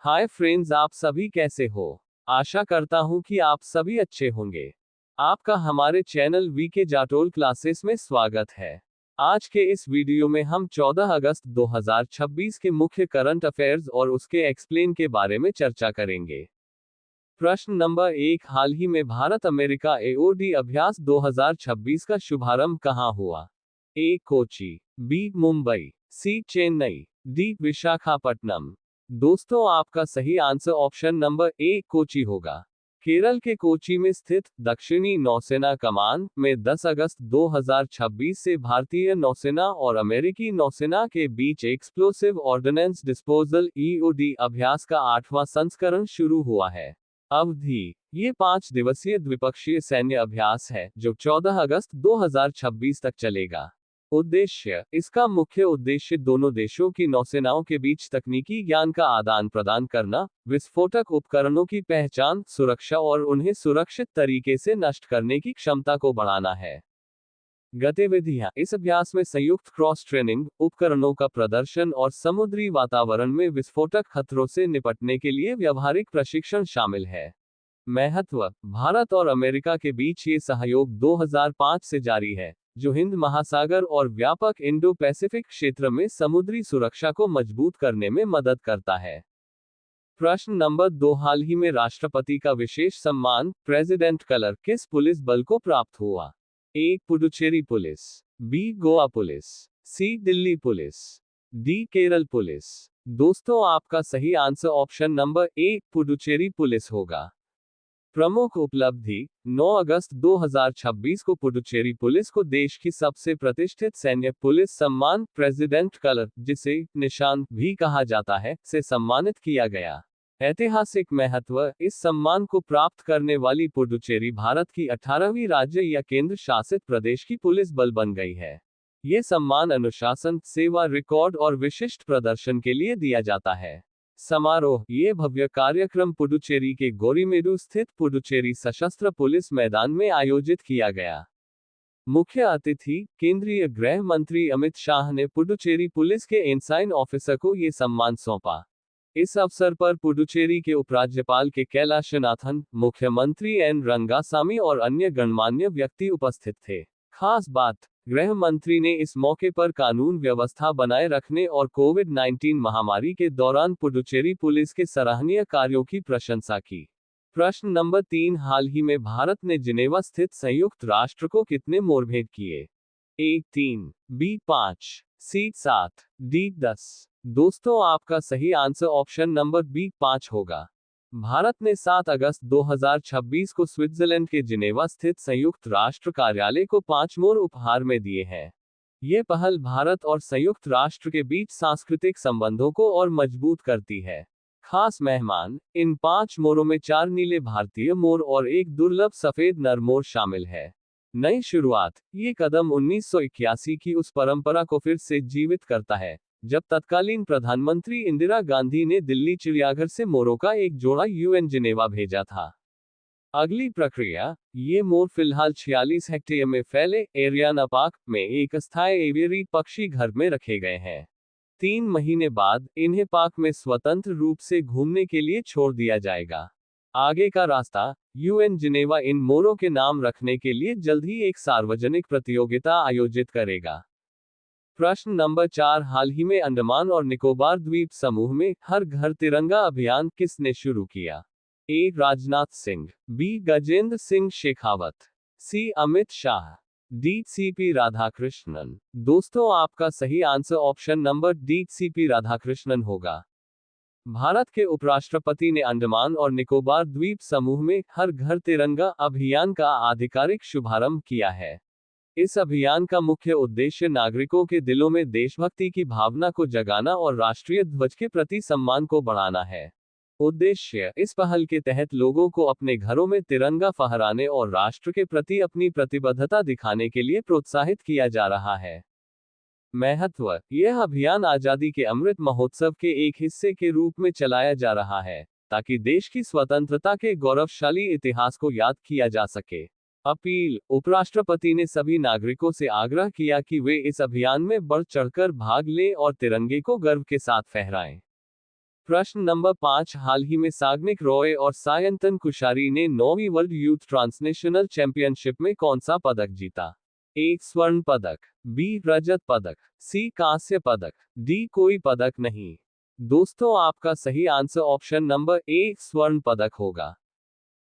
Hi friends, आप सभी कैसे हो। आशा करता हूं कि आप सभी अच्छे होंगे। आपका हमारे चैनल वीके जाटोल क्लासेस में स्वागत है। आज के इस वीडियो में हम 14 अगस्त 2026 के मुख्य करंट अफेयर्स और उसके एक्सप्लेन के बारे में चर्चा करेंगे। प्रश्न नंबर 1, हाल ही में भारत अमेरिका एओडी अभ्यास 2026 का शुभारंभ कहां हुआ। ए कोची, बी मुंबई, सी चेन्नई, डी विशाखापट्टनम। दोस्तों, आपका सही आंसर ऑप्शन नंबर ए कोची होगा। केरल के कोची में स्थित दक्षिणी नौसेना कमान में 10 अगस्त 2026 से भारतीय नौसेना और अमेरिकी नौसेना के बीच एक्सप्लोसिव ऑर्डिनेंस डिस्पोजल ईओडी अभ्यास का 8वां संस्करण शुरू हुआ है। अवधि: ये 5 दिवसीय द्विपक्षीय सैन्य अभ्यास है जो 14 अगस्त 2026 तक चलेगा। उद्देश्य: इसका मुख्य उद्देश्य दोनों देशों की नौसेनाओं के बीच तकनीकी ज्ञान का आदान प्रदान करना, विस्फोटक उपकरणों की पहचान, सुरक्षा और उन्हें सुरक्षित तरीके से नष्ट करने की क्षमता को बढ़ाना है। गतिविधियां: इस अभ्यास में संयुक्त क्रॉस ट्रेनिंग, उपकरणों का प्रदर्शन और समुद्री वातावरण में विस्फोटक खतरों से निपटने के लिए व्यावहारिक प्रशिक्षण शामिल है। महत्व: भारत और अमेरिका के बीच ये सहयोग 2005 से जारी है, जो हिंद महासागर और व्यापक इंडो पैसिफिक क्षेत्र में समुद्री सुरक्षा को मजबूत करने में मदद करता है। प्रश्न नंबर 2, हाल ही में राष्ट्रपति का विशेष सम्मान प्रेसिडेंट कलर किस पुलिस बल को प्राप्त हुआ। A Puducherry police, B Goa police, C Delhi police, D Kerala police. दोस्तों, आपका सही answer option number A Puducherry police होगा। प्रमुख उपलब्धि: 9 अगस्त 2026 को पुडुचेरी पुलिस को देश की सबसे प्रतिष्ठित सैन्य पुलिस सम्मान प्रेसिडेंट कलर, जिसे निशान भी कहा जाता है, से सम्मानित किया गया। ऐतिहासिक महत्व: इस सम्मान को प्राप्त करने वाली पुडुचेरी भारत की 18वीं राज्य या केंद्र शासित प्रदेश की पुलिस बल बन गई है। ये सम्मान अनुशासन, सेवा रिकॉर्ड और विशिष्ट प्रदर्शन के लिए दिया जाता है। समारोह: ये भव्य कार्यक्रम पुडुचेरी के गोरीमेडु स्थित पुडुचेरी सशस्त्र पुलिस मैदान में आयोजित किया गया। मुख्य अतिथि: केंद्रीय गृह मंत्री अमित शाह ने पुडुचेरी पुलिस के एनसाइन ऑफिसर को ये सम्मान सौंपा। इस अवसर पर पुडुचेरी के उपराज्यपाल के कैलाशनाथन, मुख्यमंत्री एन रंगासामी और अन्य गणमान्य व्यक्ति उपस्थित थे। खास बात: गृह मंत्री ने इस मौके पर कानून व्यवस्था बनाए रखने और कोविड-19 महामारी के दौरान पुडुचेरी पुलिस के सराहनीय कार्यों की प्रशंसा की। प्रश्न नंबर 3, हाल ही में भारत ने जिनेवा स्थित संयुक्त राष्ट्र को कितने मोरभेद किए। ए 3, बी 5, सी 7, डी 10। दोस्तों, आपका सही आंसर ऑप्शन नंबर बी 5 होगा। भारत ने 7 अगस्त 2026 को स्विट्जरलैंड के जिनेवा स्थित संयुक्त राष्ट्र कार्यालय को 5 मोर उपहार में दिए हैं। ये पहल भारत और संयुक्त राष्ट्र के बीच सांस्कृतिक संबंधों को और मजबूत करती है। खास मेहमान: इन 5 मोरों में 4 नीले भारतीय मोर और एक दुर्लभ सफेद नर मोर शामिल है। नई शुरुआत: ये कदम 1981 की उस परंपरा को फिर से जीवित करता है, जब तत्कालीन प्रधानमंत्री इंदिरा गांधी ने दिल्ली चिड़ियाघर से मोरों का एक जोड़ा यूएन जिनेवा भेजा था। अगली प्रक्रिया: ये मोर फिलहाल 46 हेक्टेयर में फैले एरियाना पार्क में एक अस्थायी एवियरी पक्षी घर में रखे गए हैं। 3 महीने बाद इन्हें पार्क में स्वतंत्र रूप से घूमने के लिए छोड़ दिया जाएगा। आगे का रास्ता: यूएन जिनेवा इन मोरों के नाम रखने के लिए जल्द ही एक सार्वजनिक प्रतियोगिता आयोजित करेगा। प्रश्न नंबर 4, हाल ही में अंडमान और निकोबार द्वीप समूह में हर घर तिरंगा अभियान किसने शुरू किया। ए राजनाथ सिंह, बी गजेंद्र सिंह शेखावत, सी अमित शाह, डी सीपी राधाकृष्णन। दोस्तों, आपका सही answer option number D CP Radhakrishnan होगा। भारत के उपराष्ट्रपति ने अंडमान और निकोबार द्वीप समूह में हर घर तिरंगा अभियान का आधिकारिक शुभारंभ किया है। इस अभियान का मुख्य उद्देश्य नागरिकों के दिलों में देशभक्ति की भावना को जगाना और राष्ट्रीय ध्वज के प्रति सम्मान को बढ़ाना है। उद्देश्य: इस पहल के तहत लोगों को अपने घरों में तिरंगा फहराने और राष्ट्र के प्रति अपनी प्रतिबद्धता दिखाने के लिए प्रोत्साहित किया जा रहा है। महत्व: यह अभियान आजादी के अमृत महोत्सव के एक हिस्से के रूप में चलाया जा रहा है, ताकि देश की स्वतंत्रता के गौरवशाली इतिहास को याद किया जा सके। अपील: उपराष्ट्रपति ने सभी नागरिकों से आग्रह किया कि वे इस अभियान में बढ़ चढ़कर भाग लें और तिरंगे को गर्व के साथ फहराएं। प्रश्न नंबर 5, हाल ही में साग्निक रॉय और सायंतन कुशारी ने 9वीं वर्ल्ड यूथ ट्रांसनेशनल चैंपियनशिप में कौन सा पदक जीता? ए स्वर्ण पदक, बी रजत पदक, सी कांस्य पदक, डी कोई पदक नहीं। दोस्तों, आपका सही आंसर ऑप्शन नंबर ए स्वर्ण पदक होगा।